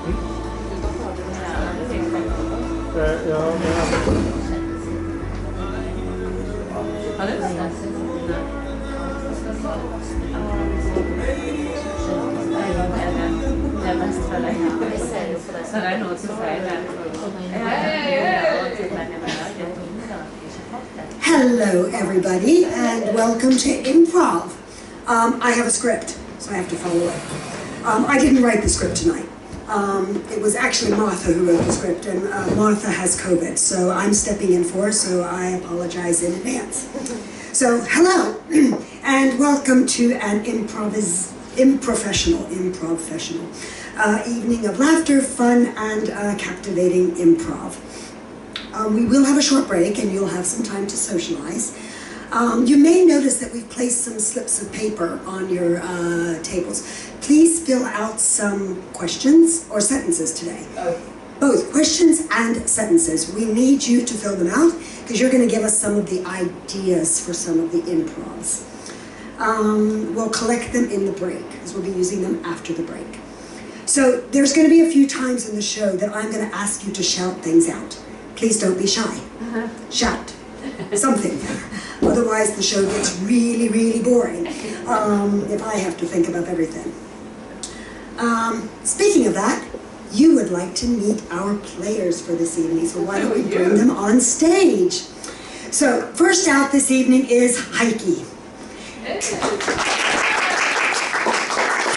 Hello everybody and welcome to Improv. I have a script, so I have to follow it. I didn't write the script tonight. It was actually Martha who wrote the script, and Martha has COVID, so I'm stepping in for her, so I apologize in advance. So, hello, and welcome to an Improvfessional evening of laughter, fun, and captivating improv. We will have a short break, and you'll have some time to socialize. You may notice that we've placed some slips of paper on your tables. Please fill out some questions or sentences today. Both questions and sentences. We need you to fill them out because you're going to give us some of the ideas for some of the improvs. We'll collect them in the break because we'll be using them after the break. So there's going to be a few times in the show that I'm going to ask you to shout things out. Please don't be shy. Shout something. Otherwise the show gets really, really boring if I have to think about everything. Speaking of that, you would like to meet our players for this evening, so why don't we bring them on stage? So first out this evening is Heike.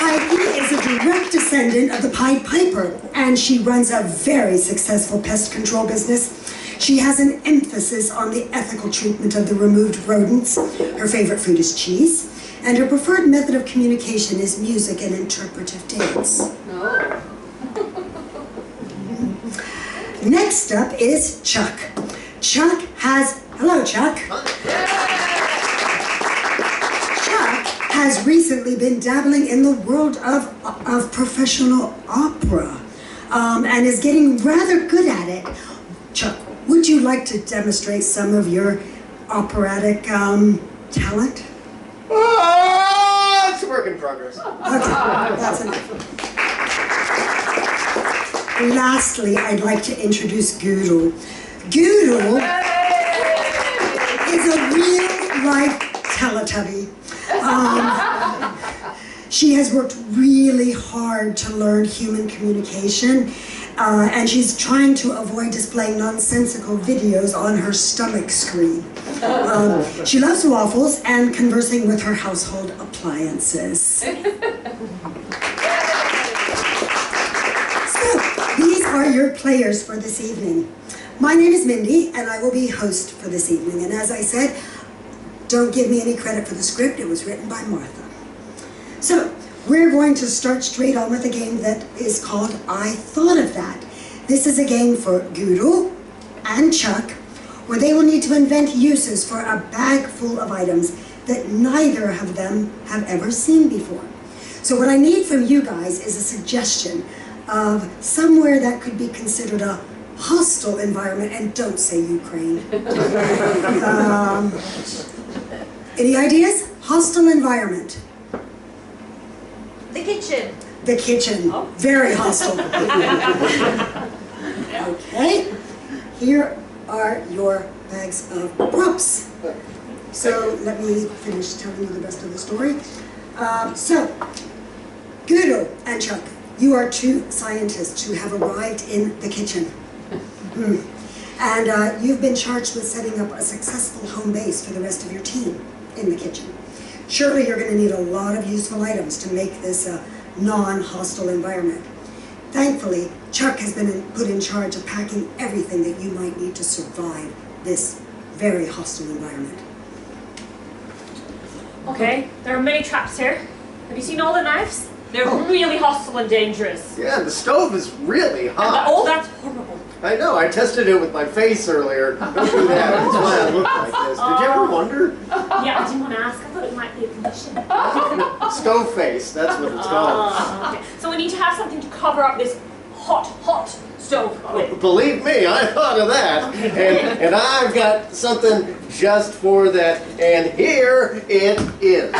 Heike is a direct descendant of the Pied Piper, and she runs a very successful pest control business. She has an emphasis on the ethical treatment of the removed rodents. Her favorite food is cheese, and her preferred method of communication is music and interpretive dance. Next up is Chuck. Chuck has, hello Chuck. Chuck has recently been dabbling in the world of professional opera and is getting rather good at it. Chuck, would you like to demonstrate some of your operatic talent? It's a work in progress. Okay, that's enough. Lastly, I'd like to introduce Gudel. Gudel is a real-life Teletubby. She has worked really hard to learn human communication, and she's trying to avoid displaying nonsensical videos on her stomach screen. She loves waffles and conversing with her household appliances. So, these are your players for this evening. My name is Mindy, and I will be host for this evening. And as I said, don't give me any credit for the script. It was written by Martha. So, we're going to start straight on with a game that is called I Thought of That. This is a game for Gudel and Chuck, where they will need to invent uses for a bag full of items that neither of them have ever seen before. So what I need from you guys is a suggestion of somewhere that could be considered a hostile environment, and don't say Ukraine. Any ideas? Hostile environment. The kitchen. The kitchen. Oh. Very hostile. Okay. Here are your bags of props. So let me finish telling you the rest of the story. So, Gudel and Chuck, you are two scientists who have arrived in the kitchen. And you've been charged with setting up a successful home base for the rest of your team in the kitchen. Surely you're going to need a lot of useful items to make this a non-hostile environment. Thankfully, Chuck has been put in charge of packing everything that you might need to survive this very hostile environment. Okay, there are many traps here. Have you seen all the knives? They're really hostile and dangerous. Yeah, the stove is really hot. Oh, that's horrible. I know, I tested it with my face earlier. Don't do that, that's why I look like this. Did you ever wonder? Yeah, I didn't want to ask. I thought it might be a condition. Stove face, that's what it's called. Okay. So we need to have something to cover up this hot stove with. Believe me, I thought of that. Okay. And I've got something just for that. And here it is.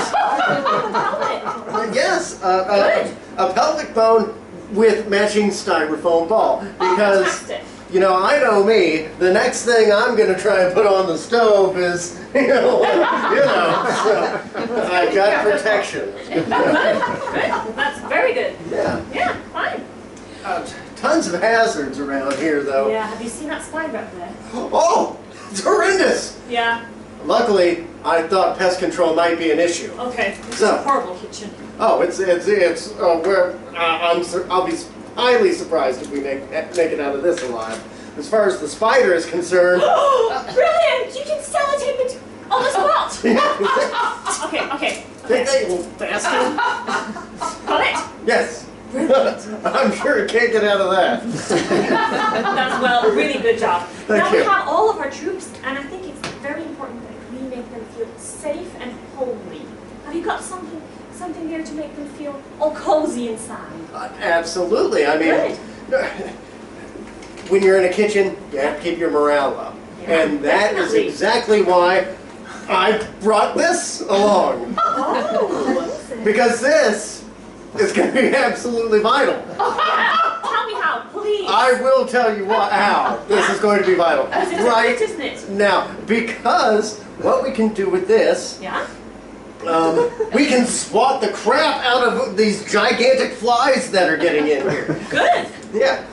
Yes, a pelvic bone with matching styrofoam ball. Because, fantastic. you know, I know me, the next thing I'm going to try and put on the stove is, so I got protection. Good. That's very good. Yeah. Yeah, fine. Tons of hazards around here, though. Yeah, have you seen that spider up there? Oh, it's horrendous. Yeah. Luckily, I thought pest control might be an issue. Okay. This is So- a horrible kitchen. Oh, I'll be highly surprised if we make it out of this alive. As far as the spider is concerned. Brilliant! You can sellotape it on the spot. Okay. Take that, you little bastard. Got it? Yes. Brilliant. I'm sure it can't get out of that. That's well, really good job. Thank Now you. we have all of our troops, and I think it's very important that we make them feel safe and homely. Have you got something there to make them feel all cozy inside? Absolutely. I mean, when you're in a kitchen, you have to keep your morale up. Yeah, And that is definitely. exactly why I brought this along. Oh, Because this is going to be absolutely vital. tell me how, please. I will tell you how this is going to be vital. Because it's Right a isn't it? now, because what we can do with this, Yeah? we can swat the crap out of these gigantic flies that are getting in here. Good. Yeah,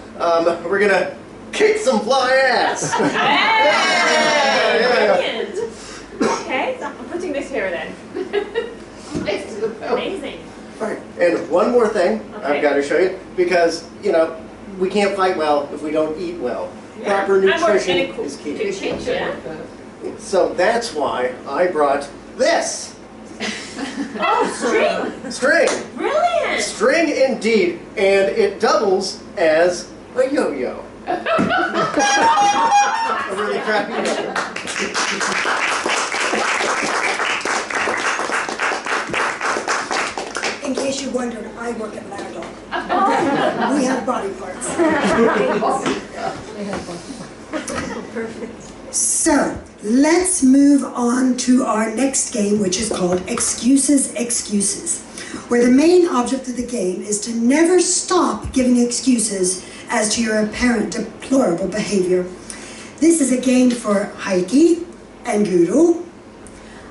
we're going to kick some fly ass. Hey, Yeah. brilliant. Okay, so I'm putting this here then. Amazing. Right. And one more thing Okay. I've got to show you, because, you know, we can't fight well if we don't eat well. Yeah. Proper And we're nutrition in a is key. kitchen, yeah. So that's why I brought this. Oh, string. String. Brilliant. String indeed. And it doubles as a yo-yo. A really crappy yo-yo. In case you wondered, I work at Ladder. We have body parts. So, let's move on to our next game, which is called Excuses, where the main object of the game is to never stop giving excuses as to your apparent deplorable behavior. This is a game for Heike and Guru.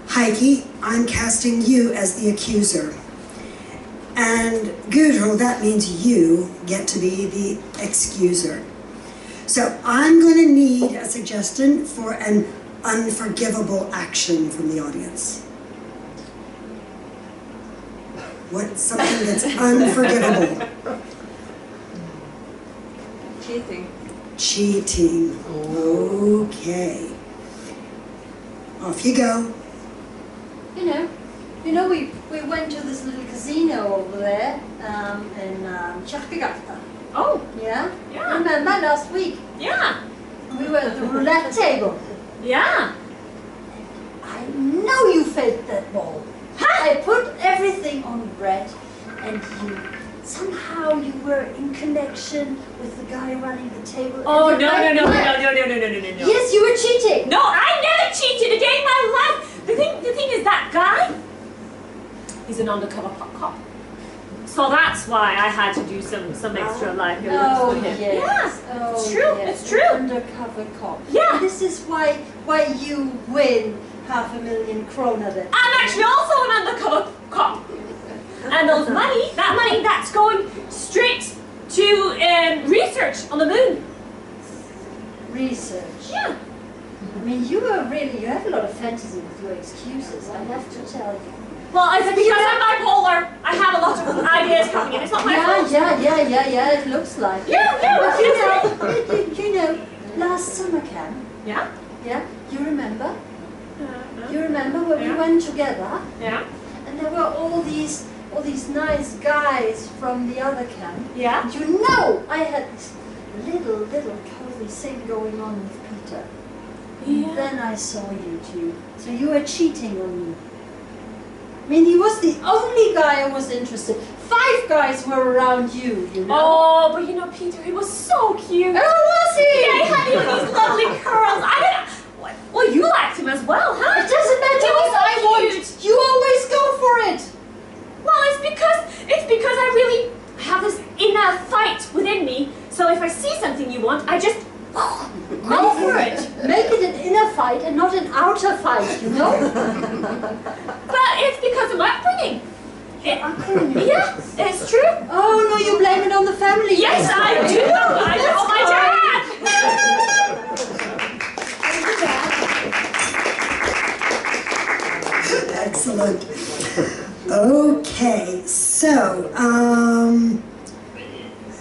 Heike, I'm casting you as the accuser. And Gudrun, that means you get to be the excuser. So I'm going to need a suggestion for an unforgivable action from the audience. What's something that's unforgivable? Cheating. Cheating. Okay. Off you go. You know, we went to this little casino over there in Tjärkegata. Oh, Yeah? Yeah. Remember last week? yeah. We were at the roulette table. Yeah. I know you faked that ball. I put everything on bread, and somehow you were in connection with the guy running the table. Oh, and no. you made bread. No. Yes, you were cheating. No, I never cheated a day in my life. The thing is that guy, he's an undercover cop. So that's why I had to do some extra lively work Oh, for him. yes. Yeah. Oh, It's true, yes. it's true. Undercover cop. Yeah. And this is why you win 500,000 krona then. I'm actually also an undercover cop. And that money that's going straight to research on the moon. Research. Yeah. I mean, you have a lot of fantasy with your excuses, I have to tell you. Well, it's because I'm bipolar. I have a lot of ideas coming in. It's not my fault. Yeah, it looks like. Yeah, But yeah. you know, last summer camp, Yeah? yeah, you remember? No. You remember when we Yeah. went together? Yeah? And there were all these nice guys from the other camp. Yeah? And you know, I had this little cozy thing going on with Peter. Yeah. Then I saw you two. So you were cheating on me. I mean, he was the only guy I was interested. 5 guys were around you, you know. Oh, but you know, Peter, he was so cute. Oh, was he? Yeah, he had these lovely curls. Well, you liked him as well, huh? It doesn't matter He was what I so want. cute. You always go for it. Well, it's because I really have this inner fight if I see something you want, I just go for it. Make it an inner fight and not an outer fight, you know? But it's because of my upbringing. Yeah, it's true. Oh no, you blame it on the family. Yes, I do. I know my dad. Excellent. Okay, so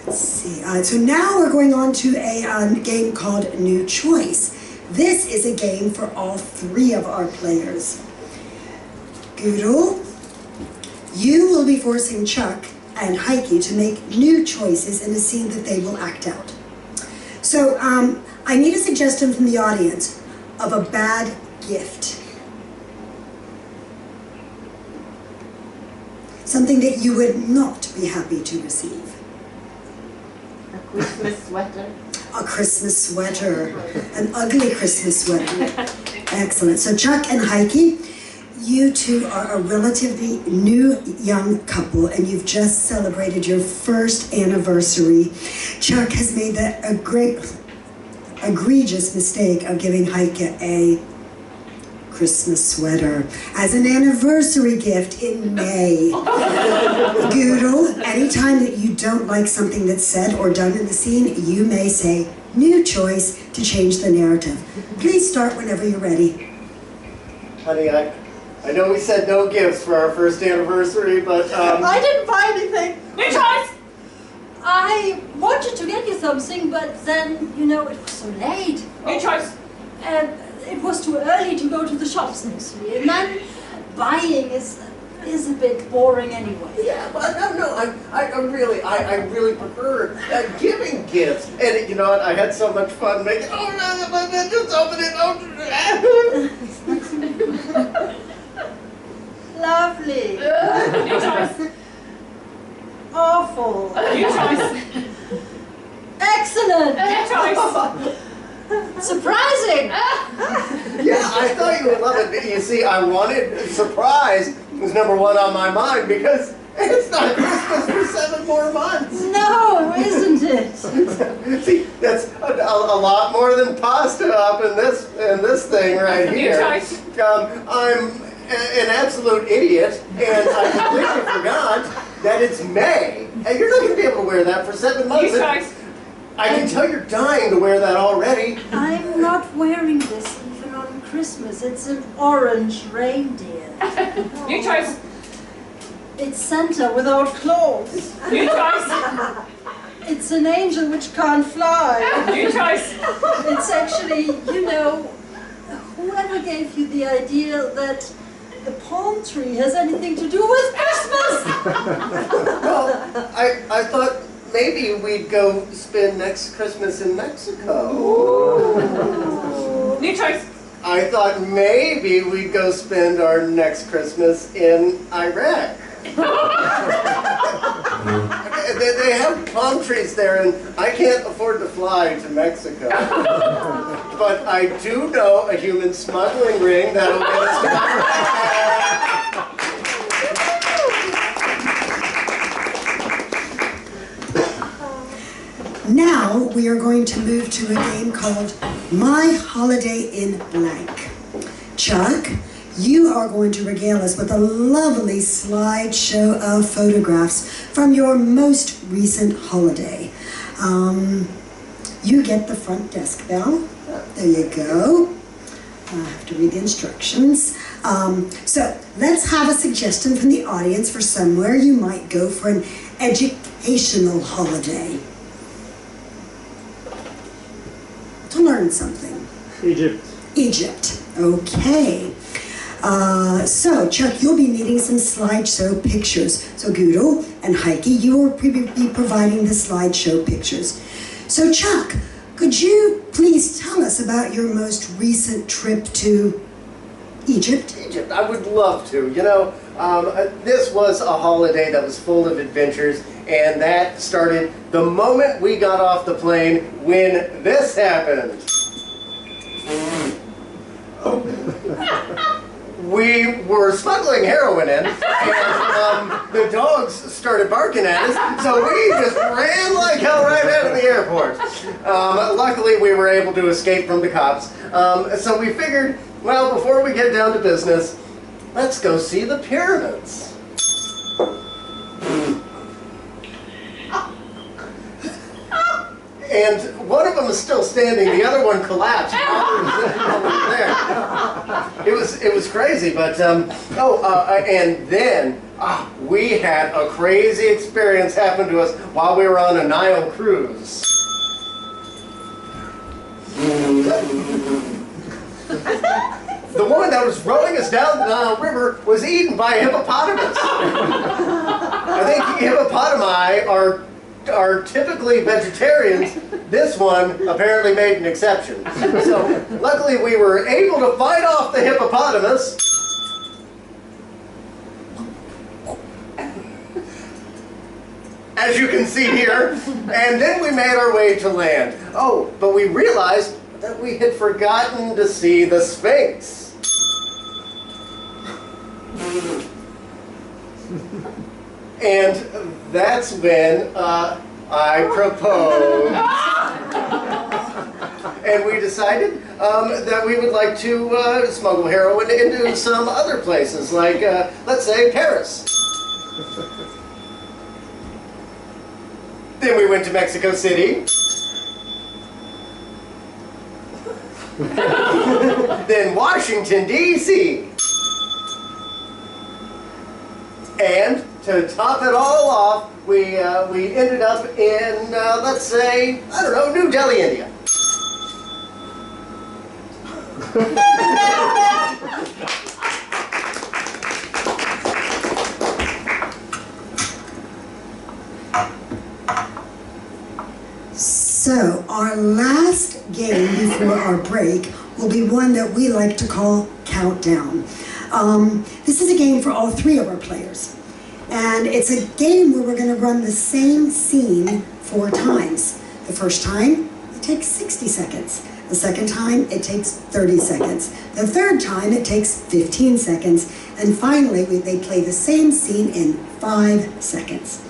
let's see. So now we're going on to a game called New Choice. This is a game for all three of our players. Gudel, you will be forcing Chuck and Heike to make new choices in a scene that they will act out. So I need a suggestion from the audience of a bad gift. Something that you would not be happy to receive. A Christmas sweater. A Christmas sweater. An ugly Christmas sweater. Excellent. So Chuck and Heike, you two are a relatively new young couple and you've just celebrated your first anniversary. Chuck has made a great, egregious mistake of giving Heike a Christmas sweater as an anniversary gift in May. Gudel, anytime that you don't like something that's said or done in the scene, you may say, new choice, to change the narrative. Please start whenever you're ready. Honey, I know we said no gifts for our first anniversary, but I didn't buy anything. New choice. I wanted to get you something, but then, you know, it was so late. New choice. And it was too early to go to the shops next week. And then buying is a bit boring anyway. yeah, but no, I really prefer giving gifts. And you know what? I had so much fun making. Oh no, just open it. Lovely. New choice. Awful. New choice. Excellent. New choice. Surprising. Yeah, I thought you would love it. You see, I wanted surprise was number one on my mind because it's not Christmas for 7 more months. No, isn't it? See, that's a lot more than pasta up in this thing right New here. choice. I'm an absolute idiot, and I completely forgot that it's May, and you're not going to be able to wear that for 7 months. New choice. I can tell you're dying to wear that already. I'm not wearing this even on Christmas. It's an orange reindeer. New choice. It's Santa without claws. New choice. It's an angel which can't fly. New choice. It's actually, you know, whoever gave you the idea that the palm tree has anything to do with Christmas? Well, I thought maybe we'd go spend next Christmas in Mexico. New choice. I thought maybe we'd go spend our next Christmas in Iraq. They have palm trees there, and I can't afford to fly to Mexico. But I do know a human smuggling ring that'll get us to Now we are going to move to a game called My Holiday in Blank. Chuck, you are going to regale us with a lovely slideshow of photographs from your most recent holiday. You get the front desk bell. There you go. I have to read the instructions. So let's have a suggestion from the audience for somewhere you might go for an educational holiday. To learn something. Egypt. Egypt. Okay. So, Chuck, you'll be needing some slideshow pictures. So, Gudel and Heike, you will be providing the slideshow pictures. So, Chuck, could you please tell us about your most recent trip to Egypt? Egypt, I would love to. You know, this was a holiday that was full of adventures, and that started the moment we got off the plane when this happened. we were smuggling heroin in, and the dogs started barking at us, so we just ran like hell right out of the airport. Luckily, we were able to escape from the cops, so we figured, well, before we get down to business, let's go see the pyramids. And one of them is still standing, the other one collapsed while we were there. It was crazy, but, and then we had a crazy experience happen to us while we were on a Nile cruise. The woman that was rowing us down the Nile River was eaten by a hippopotamus. I think hippopotami are typically vegetarians. This one apparently made an exception. So luckily we were able to fight off the hippopotamus. As you can see here. And then we made our way to land. Oh, but we realized that we had forgotten to see the Sphinx. And that's when I proposed. And we decided that we would like to smuggle heroin into some other places, like, let's say, Paris. Then we went to Mexico City. Then Washington, D.C. And to top it all off, we ended up in, let's say, I don't know, New Delhi, India. So, our last game before our break will be one that we like to call Countdown. This is a game for all three of our players. And it's a game where we're going to run the same scene 4 times. The first time, it takes 60 seconds. The second time, it takes 30 seconds. The third time, it takes 15 seconds. And finally, they play the same scene in 5 seconds.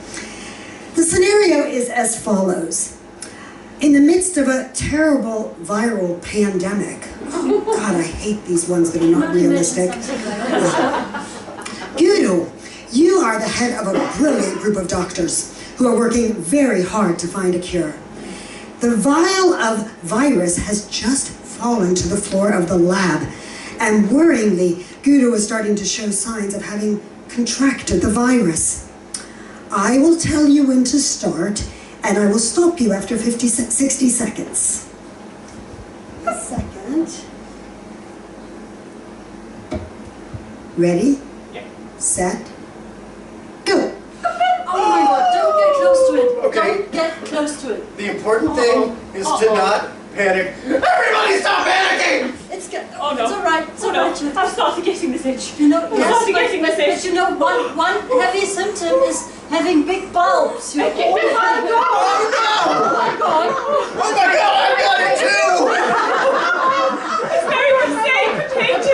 The scenario is as follows. In the midst of a terrible viral pandemic, oh God, I hate these ones that are not realistic. Guru, you are the head of a brilliant group of doctors who are working very hard to find a cure. The vial of virus has just fallen to the floor of the lab, and worryingly, Guru is starting to show signs of having contracted the virus. I will tell you when to start, and I will stop you after 60 seconds. A second. Ready? Yeah. Set. Go. Oh my God, don't get close to it. Okay. Don't get close to it. The important thing is to not panic. Everybody stop panicking! It's good. Oh no. It's all right. It's Oh all no, right. I've started getting this itch. You know, I'm starting getting this itch. but you know, one heavy symptom is having big bulbs. You Oh my God! Oh Oh my God! no! Oh my God, I've got it too! It's very contagious.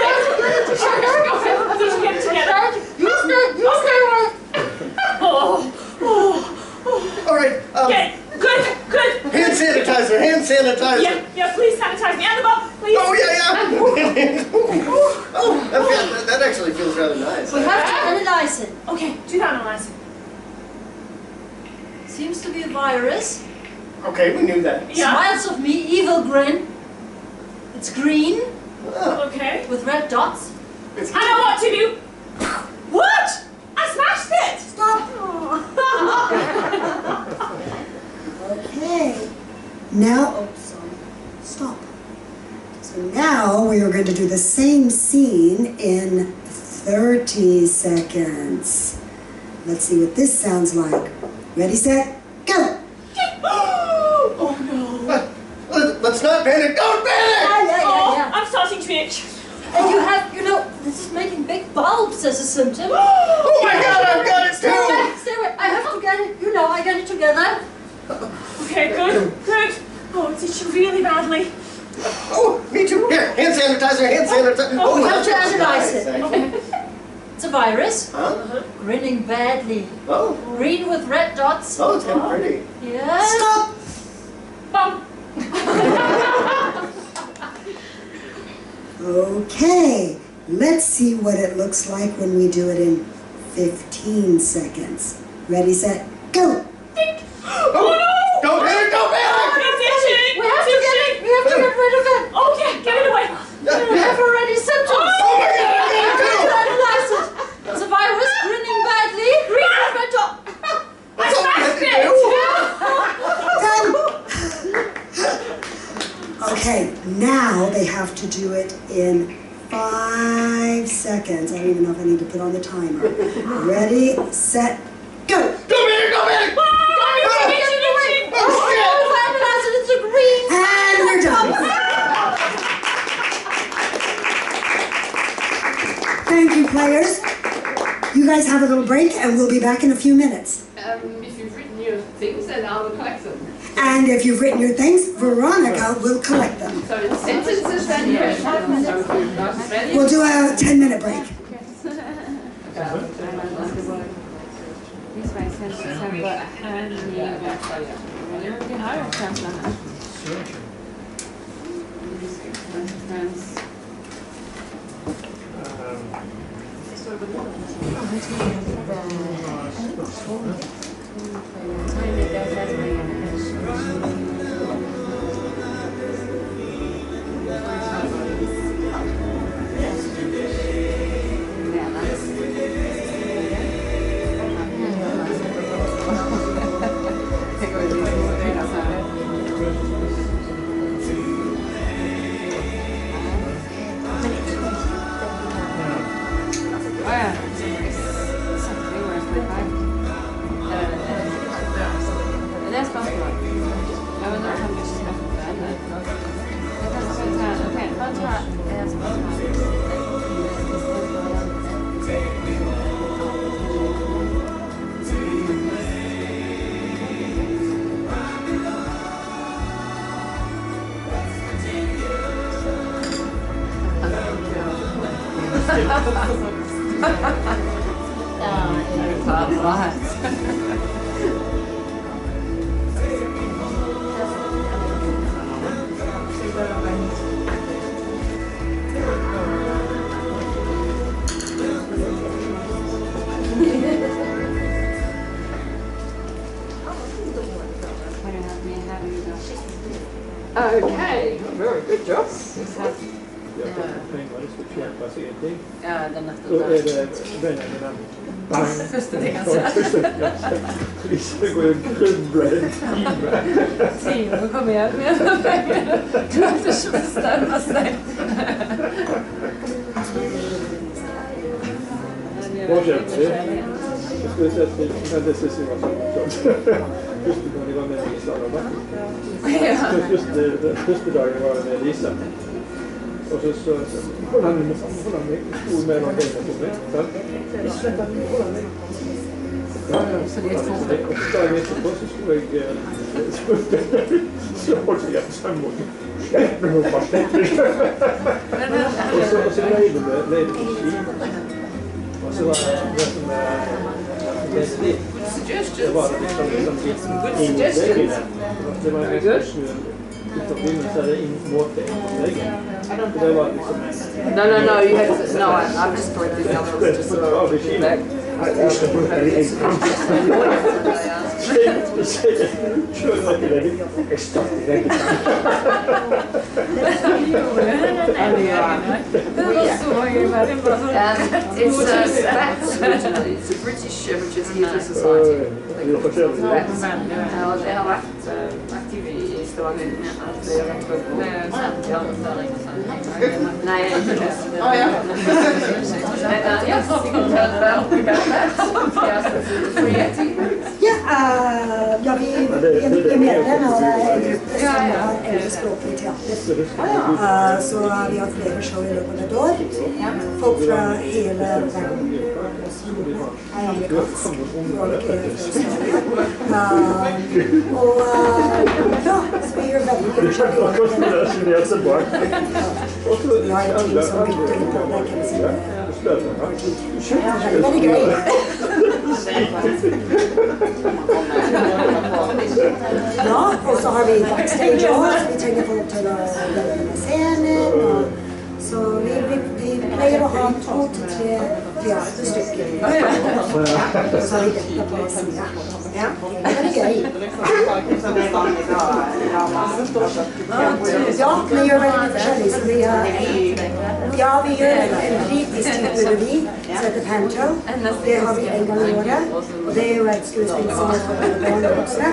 Get it together. You stay right. All right, Good. hand sanitizer. Yeah, please sanitize me. And the ball, please. Oh, yeah. Oh, that actually feels rather nice. We have to analyze it. Okay, do that analyze. Seems to be a virus. Okay, we knew that. Yeah. Smiles of me, evil grin. It's green Okay. with red dots. I know what to do. What? I smashed it. Stop. Okay. Now, oh, sorry. Stop. So now we are going to do the same scene in 30 seconds. Let's see what this sounds like. Ready, set, go! Oh no. Let's not panic. Don't panic! Yeah. I'm starting to itch. And you have, this is making big bulbs as a symptom. Oh my God, I've got it Stay too! away. I have to get it. I got it together. Okay, good. Oh, it's itching really badly. Oh, me too. Here, hand sanitizer, hand sanitizer. Oh, we have to that's analyze nice. it. It's a virus. Huh? Grinning badly. Oh, Green with red dots. oh, it's kind of pretty. Yeah. Stop! Bum. Okay, let's see what it looks like when we do it in 15 seconds. Ready, set, go! Oh, no! Don't panic, don't panic! It's itching. We have to get rid of it. Okay, get it away. We have already symptoms. Oh my God, I We have to got analyze it. It's a virus grinning badly. Green with red dots. That's all we had to do. Done! Okay, now they have to do it in 5 seconds. I don't even know if I need to put on the timer. Ready, set, go! Don't panic, don't panic! It's itching, itching. Oh, shit! We analyze it. It's a green. And we're done. Thank you, players. You guys have a little break and we'll be back in a few minutes. If you've written your things, then I will collect them. And if you've written your things, Veronica will collect them. So it's sentences and questions. So ready? We'll do a 10-minute break. Okay, very good job. Ja, den Då efter är det vännerna. första delen. Lisa går ju och grubblar en timme. Timo, kom igen. Du har inte bestämma sig. Vad köpte du? Jag skulle säga till hennes sista som just när vi var med Lisa. Just det dagen var med Lisa. Och så håller han mig stor med någon pengar på mig. Så släppte han hålla mig. Ja, så det är två. Och så dagen efterpå så stod jag så hårt jag på sammål. Men hon var släppt. Och så lejde på Kina. Och så var det som det var liksom det var in water. Det var liksom No, you have to, no, I'm just correcting the other ones, just so back. It's Spats originally. It's a British Theatre Society. They har varit aktiva i Stavanger. Nej, inte det. Oh, ja. Yes, you can tell about Ja, vi är medlemmar av en grupp som har äldrespråklig teater. Så vi har flera shower i löpet av ett år. Folk från hela världen. Amerikansk. Och ja, vi är väldigt Man kan ner sig bak. Och så Jag är ett team som byter lite, där kan vi se. Väldigt grej. Ja, och så har vi backstage också. Vi tänker få till att lämna scenen. Så vi plejer att ha 2 till 3 teaterstycken. Och så har vi detta på sidan. Ja, väldigt grej. Ja, vi gör väldigt försäljning. Så vi gör en brittisk typologi som heter Panto. Det har vi en gång i året. Och det är ju ett skuespel som är för barn och vuxna.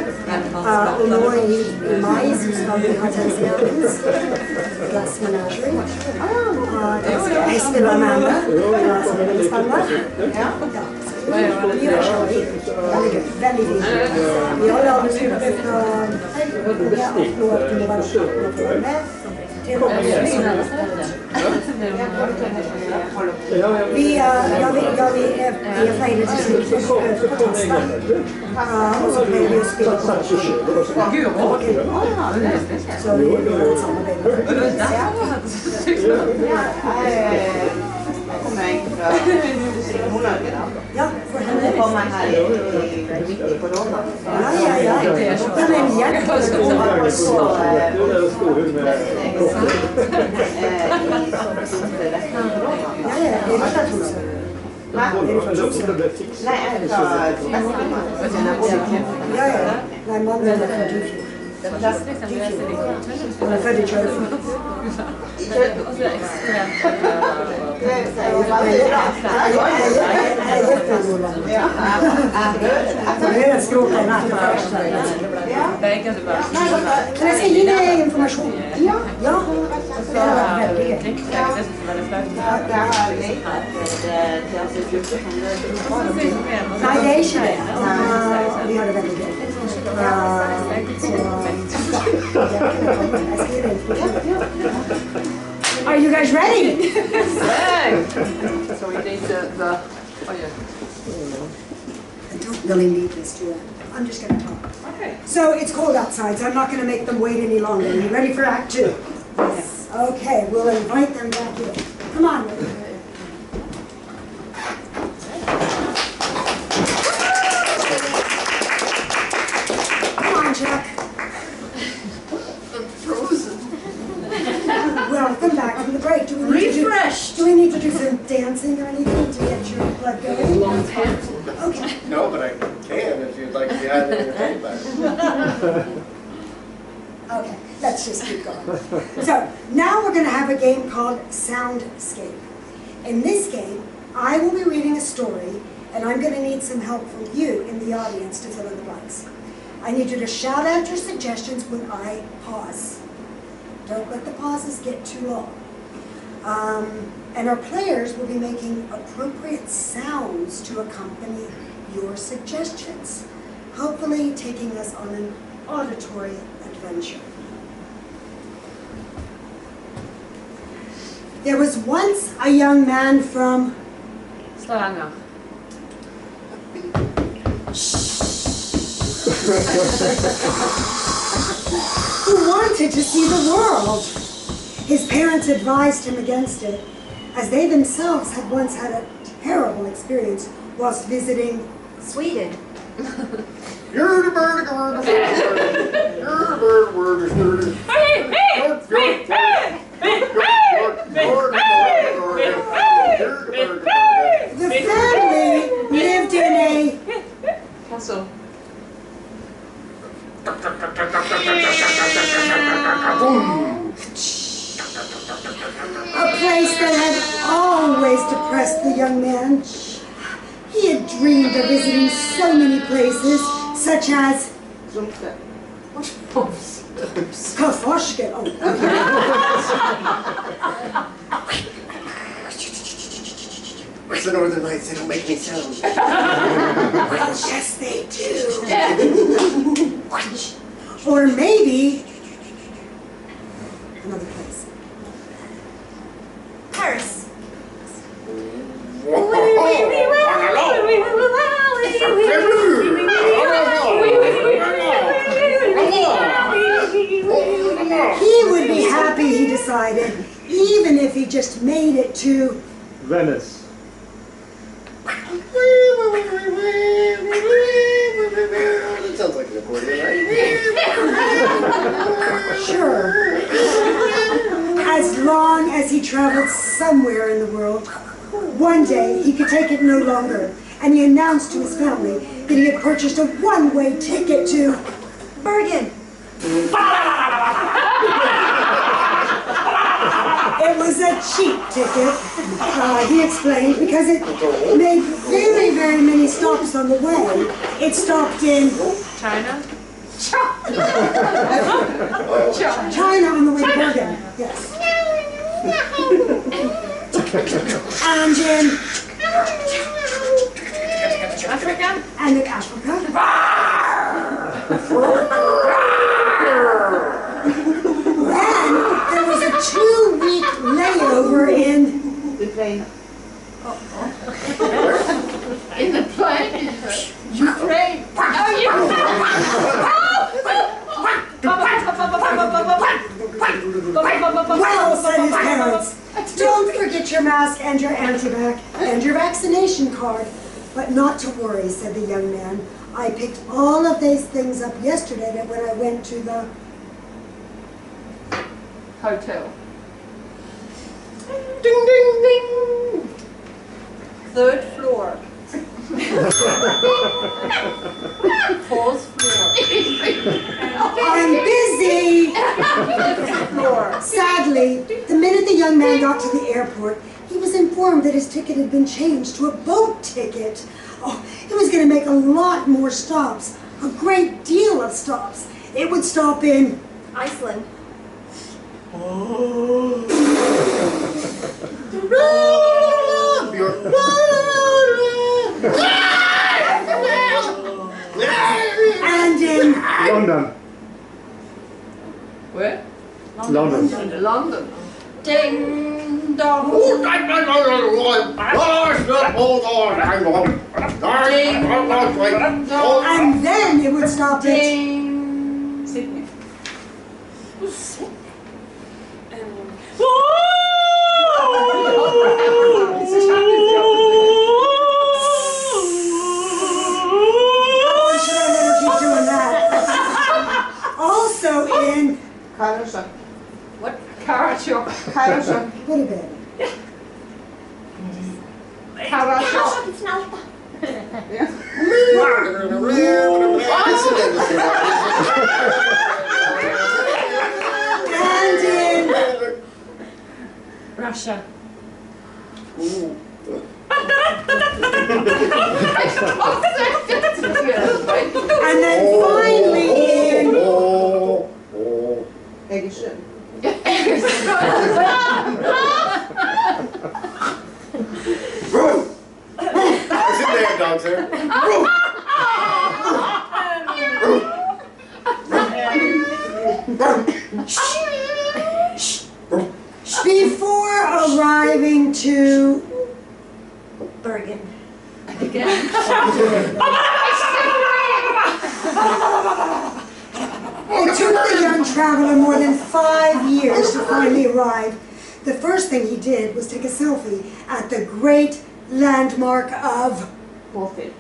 Och nu i maj så ska vi ha Tanzanians Glass Menagerie. Jag spelar Amanda, som är väldigt spännande. Vi gör så väldigt fint. Vi har alldeles uppe från vi är färdiga till slut på torsdag. Och så blir vi att spela på så vi gör ett samarbete. Ja, för henne. Kommer här i corona. Ja. Den är en jättestor. Nej, mannen är född i fjol. Hon är född i Köpen. Kan jag ge dig information? Ja. Nej, det är inte det. Vi har det väldigt bra. Are you guys ready? So we need the oh yeah. I don't really need this, do I? I'm just going to talk. Okay. So it's cold outside, so I'm not going to make them wait any longer. Are you ready for Act 2? Yes. Okay, we'll invite them back in. Come on. Chuck. I'm frozen. Welcome back from the break. Do we need to do some dancing or anything to get your blood going? Okay. No, but I can if you'd like to be added in your feedback. Okay, let's just keep going. So now we're going to have a game called Soundscape. In this game, I will be reading a story, and I'm going to need some help from you in the audience to fill in the blanks. I need you to shout out your suggestions when I pause. Don't let the pauses get too long. And our players will be making appropriate sounds to accompany your suggestions, hopefully taking us on an auditory adventure. There was once a young man from Stavanger. who wanted to see the world. His parents advised him against it, as they themselves had once had a terrible experience whilst visiting Sweden. You're the bird, you're the bird, The family lived in a Castle. place that had always depressed the young man. He had dreamed of visiting so many places, such as Kafoshke. Oh, Where's the Northern Lights? They don't make any sound. yes, they do. Or maybe another place. Paris. happy, he decided, even if he just made it to Venice. That sounds like an accordion, right? Sure. As long as he traveled somewhere in the world, one day he could take it no longer, and he announced to his family that he had purchased a one-way ticket to Bergen. It was a cheap ticket, he explained, because it made very, very many stops on the way. It stopped in China? China on the way to Bergen, yes. And in Africa? And in Africa. Then there was a 2-week layover in The plane. In the plane? Ukraine. Well, said his parents, don't forget your mask and your antivax and your vaccination card. But not to worry, said the young man. I picked all of these things up yesterday when I went to the Hotel. Ding, ding, ding. 3rd floor. 4th floor. I'm busy! 5th floor. Sadly, the minute the young man got to the airport, he was informed that his ticket had been changed to a boat ticket. Oh, it was going to make a lot more stops, a great deal of stops. It would stop in Iceland. and in London. Where? London. London. Ding dong. and then it would stop at Ding. Sydney. Why should I let her keep doing that? Also in Karlsson. What? Karachok. Karlsson. what a bit. Karlsson. And in Russia. and then finally in Egersund. I said they have dogs there. before arriving to Bergen. Again. It took the young traveler more than 5 years to finally arrive. The first thing he did was take a selfie at the great landmark of Påfyll.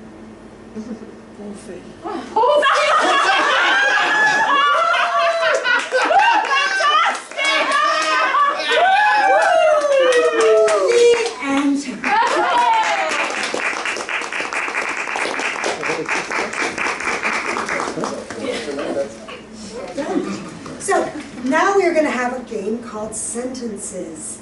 the end. So now we're going to have a game called Sentences.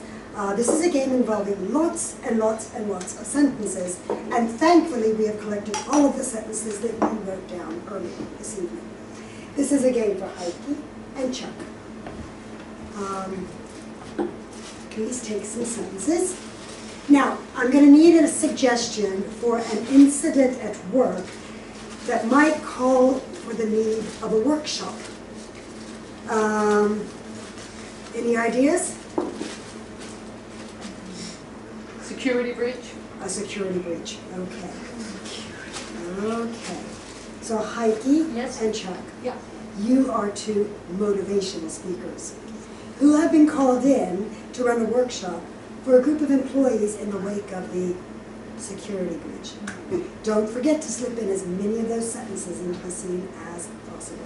This is a game involving lots and lots and lots of sentences, and thankfully we have collected all of the sentences that you wrote down earlier this evening. This is a game for Heike and Chuck. Please take some sentences. Now, I'm going to need a suggestion for an incident at work that might call for the need of a workshop. Any ideas? Security breach. A security breach, okay. Okay. So Heike Yes. and Chuck, Yeah. you are two motivational speakers. who have been called in to run a workshop for a group of employees in the wake of the security breach. Don't forget to slip in as many of those sentences into the scene as possible.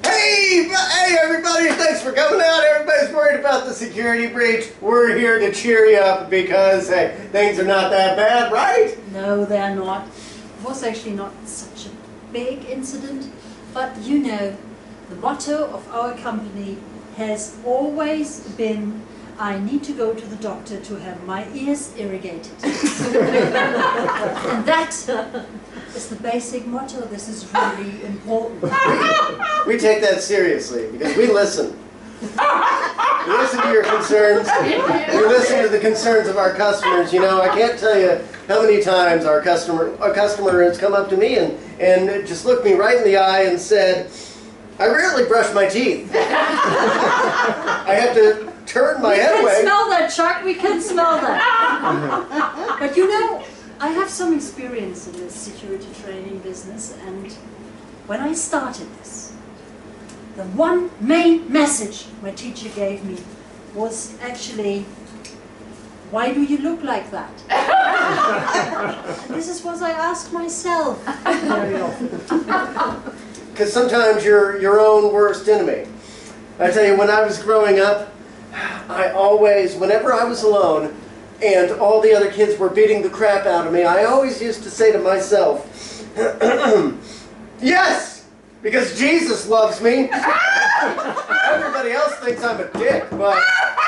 Hey everybody, thanks for coming out. Everybody's worried about the security breach. We're here to cheer you up because, hey, things are not that bad, right? No, they're not. It was actually not such a big incident, but you know, the motto of our company has always been, I need to go to the doctor to have my ears irrigated. And that is the basic motto. This is really important. We take that seriously because we listen. We listen to your concerns. We listen to the concerns of our customers. You know, I can't tell you how many times a customer has come up to me and just looked me right in the eye and said, I rarely brush my teeth. I have to turn my head away. We can smell that, Chuck. We can smell that. But you know, I have some experience in this security training business, and when I started this, the one main message my teacher gave me was actually, why do you look like that? And this is what I ask myself very often. Because sometimes you're your own worst enemy. I tell you, when I was growing up, I always, whenever I was alone and all the other kids were beating the crap out of me, I always used to say to myself, yes, because Jesus loves me. Everybody else thinks I'm a dick, but...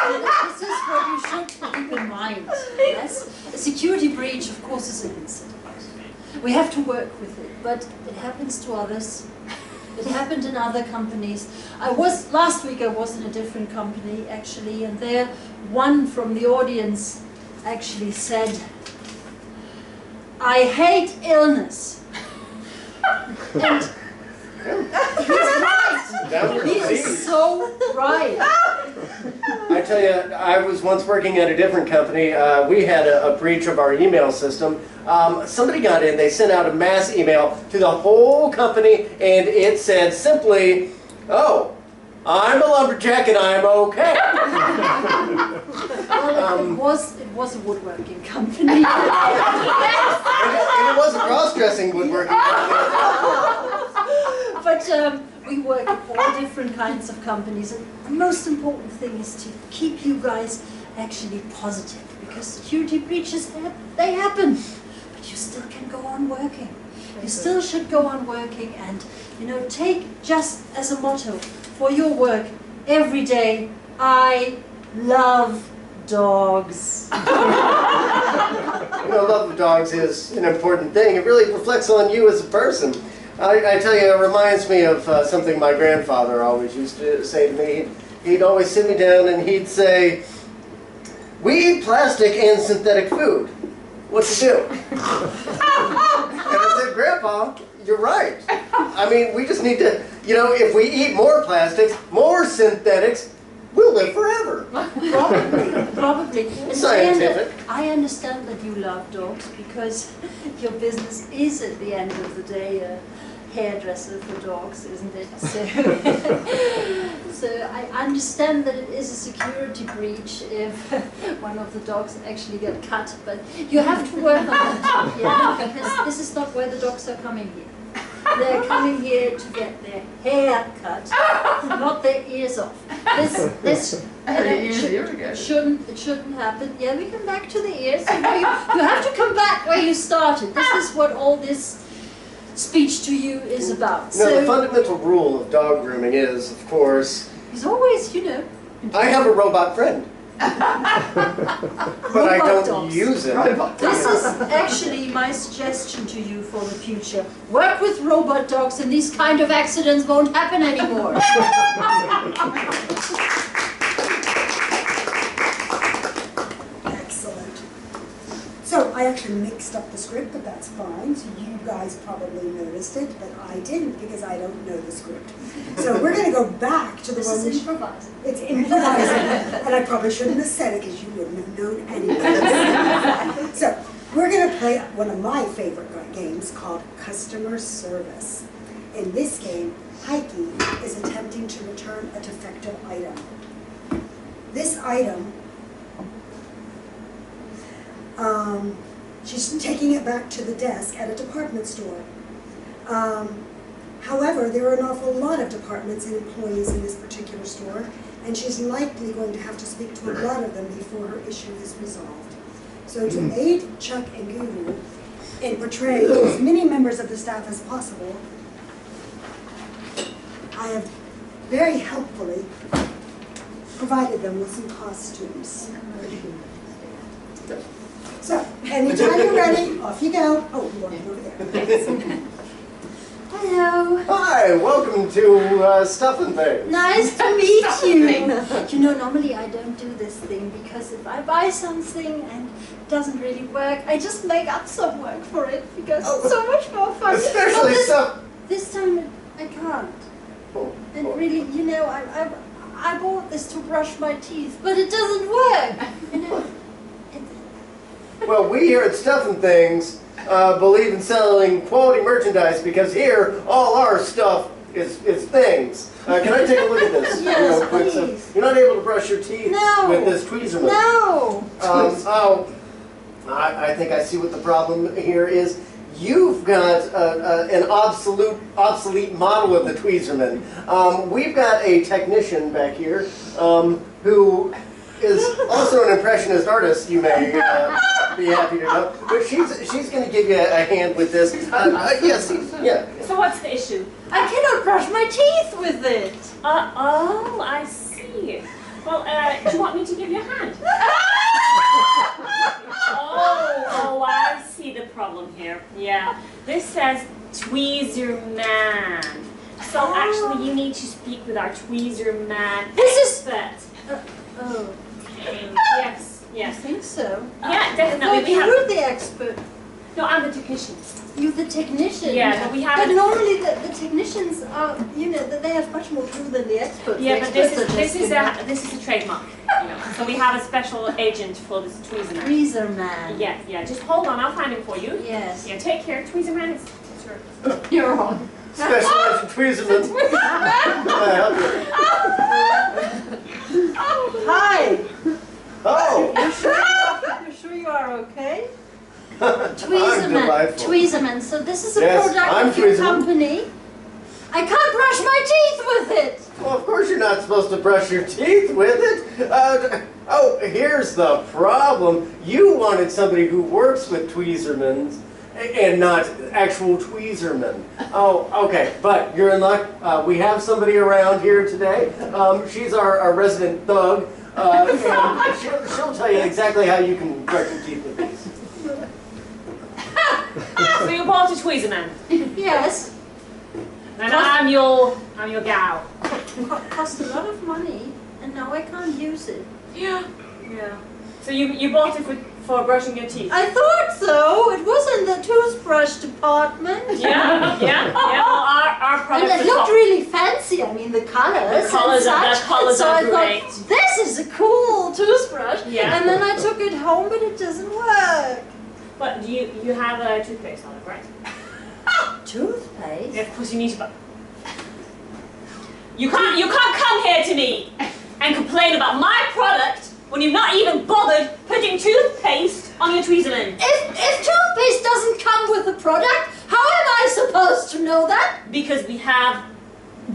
This is what you should keep in mind. Yes? A security breach, of course, is an incident. We have to work with it, but it happens to others. It happened in other companies. Last week I was in a different company actually, and there one from the audience actually said, I hate illness. And he's right. He is so right. I tell you, I was once working at a different company. We had a breach of our email system. Somebody got in, they sent out a mass email to the whole company, and it said simply, oh, I'm a lumberjack and I'm okay. Well, it was a woodworking company. And it was a cross-dressing woodworking company. But we work at all different kinds of companies, and the most important thing is to keep you guys actually positive, because security breaches, they happen, but you still can go on working. You still should go on working, and you know, take just as a motto for your work every day, I love dogs. You know, love of dogs is an important thing. It really reflects on you as a person. I tell you, it reminds me of something my grandfather always used to say to me. He'd always sit me down and he'd say, we eat plastic and synthetic food. What to do? And I said, Grandpa, you're right. I mean, we just need to, you know, if we eat more plastics, more synthetics, we'll live forever. Probably. And scientific. I understand that you love dogs because your business is at the end of the day a hairdresser for dogs, isn't it? So I understand that it is a security breach if one of the dogs actually get cut, but you have to work on that, yeah, because this is not where the dogs are coming here. They're coming here to get their hair cut, not their ears off. This shouldn't happen. Yeah, we come back to the ears. You know, you have to come back where you started. This is what all this speech to you is about. Now, the fundamental rule of dog grooming is, of course, is always, you know, I have a robot friend. But I don't use it. This is actually my suggestion to you for the future. Work with robot dogs and these kind of accidents won't happen anymore. Excellent. So I actually mixed up the script, but that's fine. So you guys probably noticed it, but I didn't because I don't know the script. So we're going to go back to the This is improvising. It's improvising, and I probably shouldn't have said it because you wouldn't have known anything. So we're going to play one of my favorite games called Customer Service. In this game, Heike is attempting to return a defective item. This item, she's taking it back to the desk at a department store. However, there are an awful lot of departments and employees in this particular store, and she's likely going to have to speak to a lot of them before her issue is resolved. So to aid Chuck and Guru in portraying as many members of the staff as possible, I have very helpfully provided them with some costumes. So, anytime you're ready, off you go. Oh, you want to go over there. Hello. Hi, welcome to Stuff and Things. Nice to meet you. You know, normally I don't do this thing because if I buy something and it doesn't really work, I just make up some work for it because it's so much more fun. Especially stuff. This time I can't. Oh, And oh. really, you know, I bought this to brush my teeth, but it doesn't work. You know. Well, we here at Stuff and Things believe in selling quality merchandise because here all our stuff is things. Can I take a look at this? Yes, real quick? So please. you're not able to brush your teeth with this tweezerman. No. I think I see what the problem here is. You've got an obsolete model of the tweezerman. We've got a technician back here who is also an impressionist artist, you may be happy to know. But she's going to give you a hand with this. Yes, yeah. So what's the issue? I cannot brush my teeth with it. Oh, I see. Well, do you want me to give you a hand? Oh, I see the problem here. Yeah, this says tweezer man. So actually, you need to speak with our tweezer man expert. Oh. Yes, I yes. think so. Yeah, definitely. We You have. were the expert. No, I'm the technician. You're the technician. Yeah, but we have. But normally the technicians are, you know, they have much more clue than the experts. Yeah, The but this experts is are just this is a trademark. You know, so we have a special agent for this tweezer man. tweezer man. Yeah, yeah. Just hold on, I'll find him for you. Yes. Yeah, take care. Tweezer man is. Sure. You're on. Special agent tweezerman. Hi. Oh. You sure you are okay? I'm Tweezerman. delightful. Tweezerman. So this is a Yes, product I'm of your Tweezerman. company. I can't brush my teeth with it. Well, of course you're not supposed to brush your teeth with it. Oh, here's the problem. You wanted somebody who works with tweezermans and not actual tweezermen. Oh, okay, but you're in luck. We have somebody around here today. She's our resident thug. And she'll tell you exactly how you can brush your teeth with these. So you bought a tweezer man, Yes. and I'm your gal. It cost a lot of money, and now I can't use it. Yeah. Yeah. So you bought it for brushing your teeth. I thought so. It was in the toothbrush department. Yeah. Well, our And product it is looked top. really fancy. I mean, the colors. The colours and are- such. the colours so are I great. thought, this is a cool toothbrush. Yeah. And then I took it home, but it doesn't work. But you have a toothpaste on it, right? Toothpaste? Yeah, of course you need to buy. You can't come here to me and complain about my product when you've not even bothered putting toothpaste on your tweezerman. If toothpaste doesn't come with the product, how am I supposed to know that? Because we have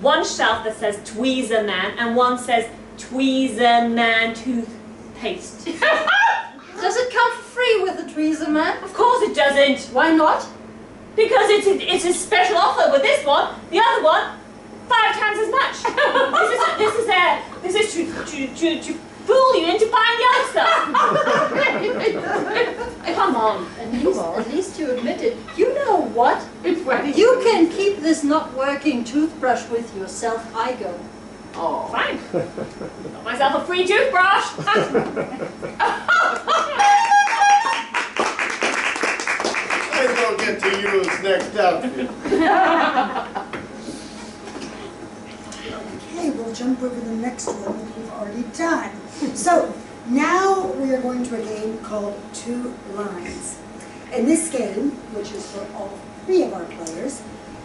one shelf that says Tweezer Man and one says Tweezer Man toothpaste. Does it come for free with the tweezer man? Of course it doesn't. Why not? Because it's a special offer with this one. The other one, 5 times as much. This is to fool you into buying the other stuff. Come on. At least you admit it. You know what? You can keep this not working toothbrush with yourself. I go. Oh, fine. Got myself a free toothbrush. Let's go get to use next outfit. Okay, we'll jump over the next one that we've already done. So now we are going to a game called Two Lines. In this game, which is for all 3 of our players,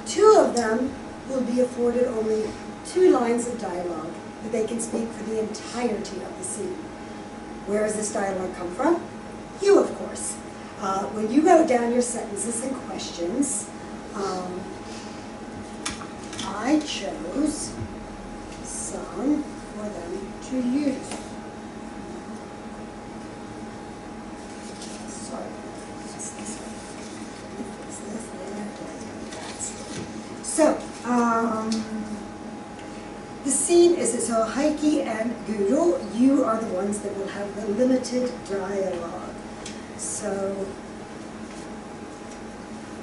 2 of them will be afforded only 2 lines of dialogue that they can speak for the entirety of the scene. Where does this dialogue come from? You, of course. When you wrote down your sentences and questions, I chose some for them to use. Sorry. So, the scene is so Heikki and Guro, you are the ones that will have the limited dialogue. So,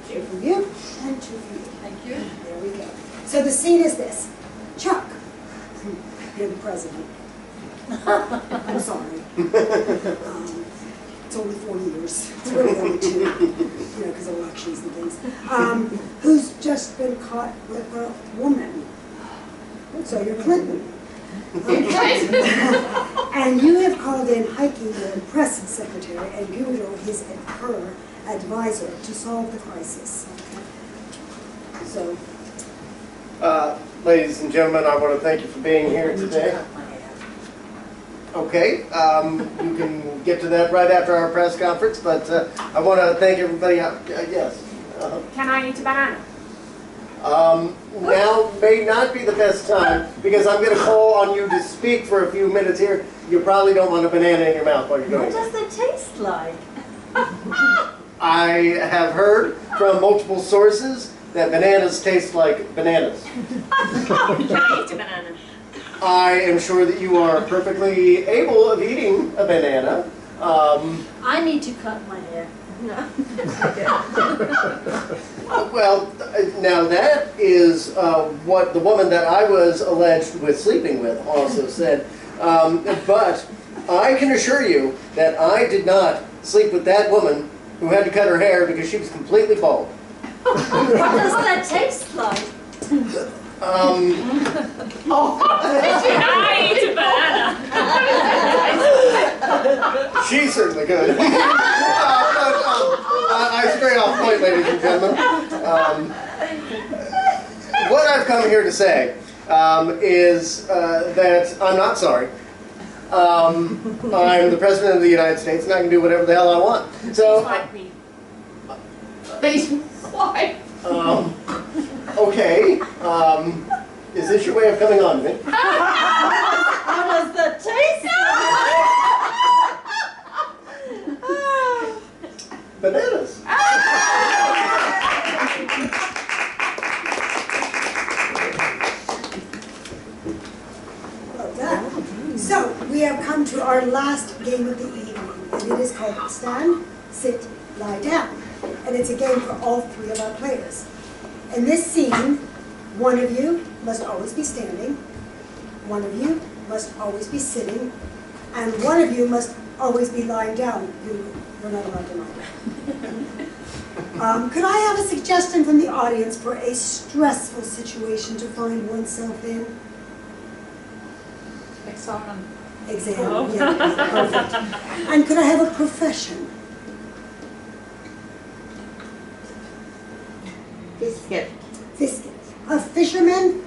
2 for you and 2 for you. Thank you. There we go. So the scene is this. Chuck, you're the president. I'm sorry. It's only 4 years. It's really only 2, because of elections and things. Who's just been caught with a woman. So you're Clinton. Okay. And you have called in Heikki, your press secretary, and Guro, her advisor, to solve the crisis. Okay. So. Ladies and gentlemen, I want to thank you for being here today. Okay, you can get to that right after our press conference, but I want to thank everybody. Yes. Can I eat a banana? Now may not be the best time because I'm going to call on you to speak for a few minutes here. You probably don't want a banana in your mouth while you're doing What it. does it taste like? I have heard from multiple sources that bananas taste like bananas. Can I eat a banana? I am sure that you are perfectly able of eating a banana. I need to cut my hair. Well, now that is what the woman that I was alleged with sleeping with also said. But I can assure you that I did not sleep with that woman who had to cut her hair because she was completely bald. What does that taste like? Can I eat a banana? She certainly could. I stray off point, ladies and gentlemen. What I've come here to say is that I'm not sorry. I'm the President of the United States and I can do whatever the hell I want. So, Why? okay. Is this your way of coming on to me? How does that taste like? Bananas. Well done. So, we have come to our last game of the evening, and it is called Stand, Sit, Lie Down. And it's a game for all 3 of our players. In this scene, one of you must always be standing, one of you must always be sitting, and one of you must always be lying down. We're not allowed to lie down. Could I have a suggestion from the audience for a stressful situation to find oneself in? Examen. Exam, yeah, perfect. And could I have a profession? Fisket. Fisket. A fisherman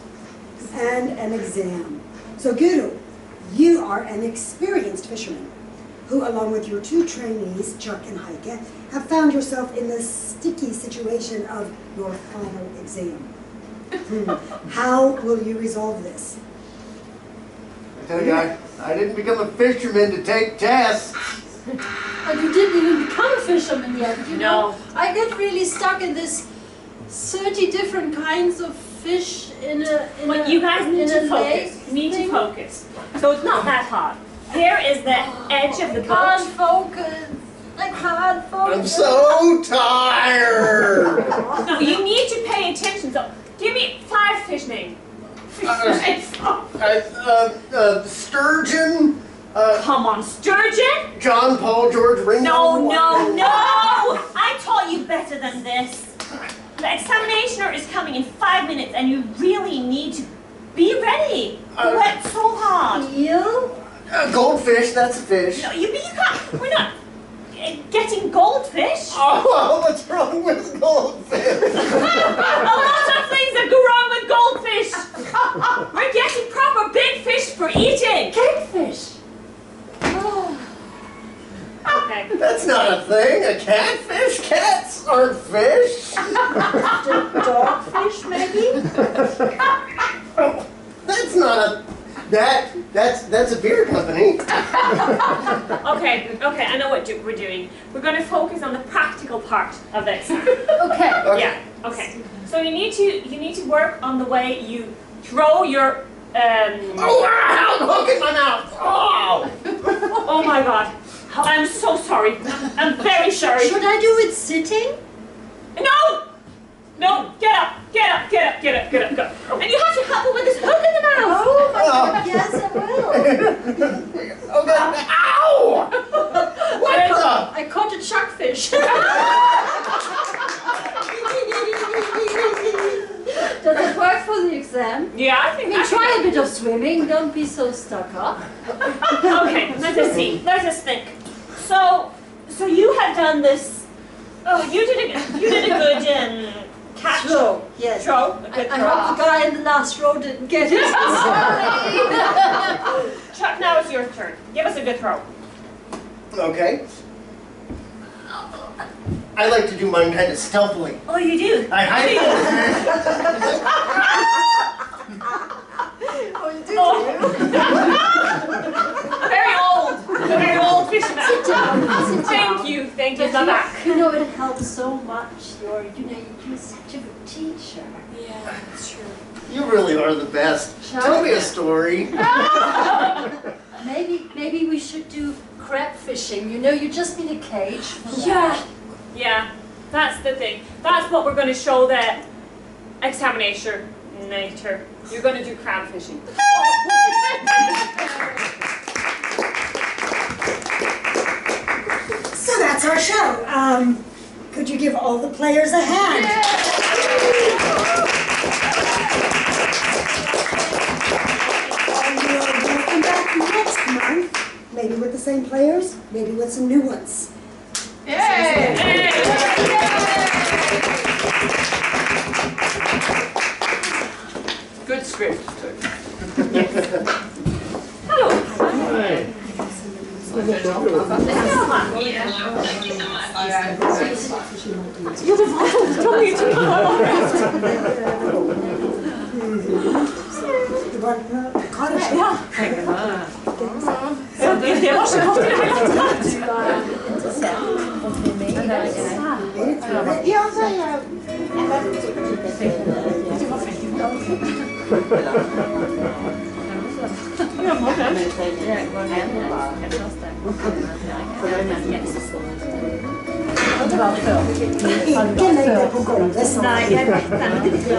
and an exam. So Guro, you are an experienced fisherman who, along with your 2 trainees, Chuck and Heikki, have found yourself in the sticky situation of your final exam. How will you resolve this? I tell you, I didn't become a fisherman to take tests. But you didn't even become a fisherman yet. You know, I get really stuck in this 30 different kinds of fish in a Well, you guys need in to a focus. lake You need to thing. focus. So it's not that hard. Here is the edge of the Can't boat. focus. I can't focus. I'm so tired. No, you need to pay attention. So give me 5 fish names. Sturgeon. Come on, sturgeon? John Paul George Ringo. No! I taught you better than this. The examinator is coming in 5 minutes and you really need to be ready. You worked so hard. Eel? Goldfish, that's a fish. No, you can't. We're not. getting goldfish? Oh, what's wrong with goldfish? A lot of things that go wrong with goldfish. We're getting proper big fish for eating. Cakefish. Okay. That's not a thing. A catfish? Cats aren't fish. Dogfish, maybe? That's not a... That's a beer company. Okay, I know what we're doing. We're going to focus on the practical part of this. Okay. Yeah, okay. So you need to work on the way you throw your Oh, I'm hook in my mouth. Oh. Oh my god. I'm so sorry. I'm very sorry. Should I do it sitting? No! No, get up. Go. And you have to help her with this hook in the mouth. Oh my god, yes I will. Oh god. Ow! What the? I caught a chuckfish. Does it work for the exam? Yeah, I think Try a bit of swimming, don't be so stuck up. Okay, let us see. Let us think. So you have done this. Oh, you did a good catch. Throw, yes. Throw. A good I throw. hope the guy in the last row didn't get it. Chuck, now it's your turn. Give us a good throw. Okay. I like to do mine kind of stealthily. Oh, you do? I hide Very old fisherman. Sit down. Thank you. Come back. You know, it helps so much. You're such a good teacher. Yeah, that's true. You really are the best. Tell me a story. Maybe we should do crab fishing. You know, you just need a cage for that. Yeah, that's the thing. That's what we're going to show the examination later. You're going to do crab fishing. So that's our show. Could you give all the players a hand? And you're welcome back next month. Maybe with the same players, maybe with some new ones. Yay! Good script too. Hello. Hi. You're the one who told me to Det var så kort i det hela Inte lägga på golvet. Nej, jag vet inte.